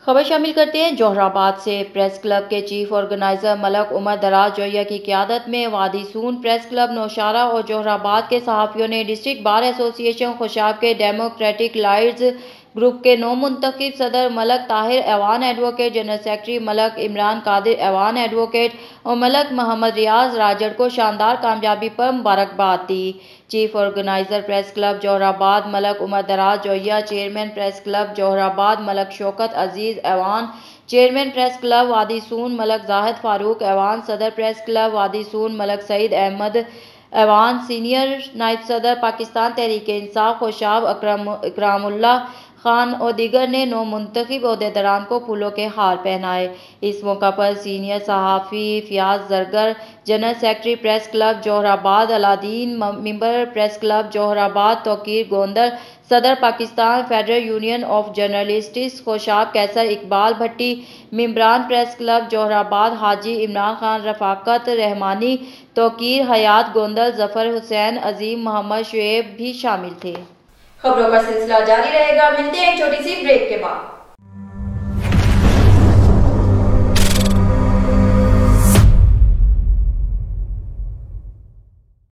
खबर शामिल करते हैं जोहराबाद से। प्रेस क्लब के चीफ ऑर्गेनाइजर मलक उमर दराज जोया की क़यादत में वादी सून प्रेस क्लब नौशारा और जोहराबाद के सहाफ़ियों ने डिस्ट्रिक्ट बार एसोसिएशन खुशाब के डेमोक्रेटिक लाइट्स ग्रुप के नौ मुंतखब सदर Malik Tahir Awan advocate, general secretary Malik Imran Qadir Awan advocate और मलक मोहम्मद रियाज राजड़ को शानदार कामयाबी पर मुबारकबाद दी। Chief organiser press club Jauharabad Malik Umar Daraz Zoya, chairman press club Jauharabad Malik Shaukat Aziz Awan, chairman press club Wadi Soon Malak Zahid Farooq ऐवान, सदर press club Wadi Soon Malak Saeed Ahmad ऐवान, senior नायब सदर पाकिस्तान तहरीक इंसाफ खुशाब इकरामुल्ला खान और दीगर ने नौ मुंतखब ओहदेदारान को फूलों के हार पहनाए। इस मौका पर सीनियर सहाफ़ी Fayyaz Zargar, general secretary press club Jauharabad Aladdin, member press club Jauharabad Tauqeer Gondar, सदर Pakistan federal union of journalists Khushab Qaiser Iqbal Bhatti, मेंबरान प्रेस क्लब जोहराबाद हाजी इमरान खान रफाकत रहमानी, तौकीर हयात गोंदल, जफर हुसैन अजीम, मोहम्मद शुएब भी शामिल थे। खबरों का सिलसिला जारी रहेगा। मिलते हैं एक छोटी सी ब्रेक के बाद।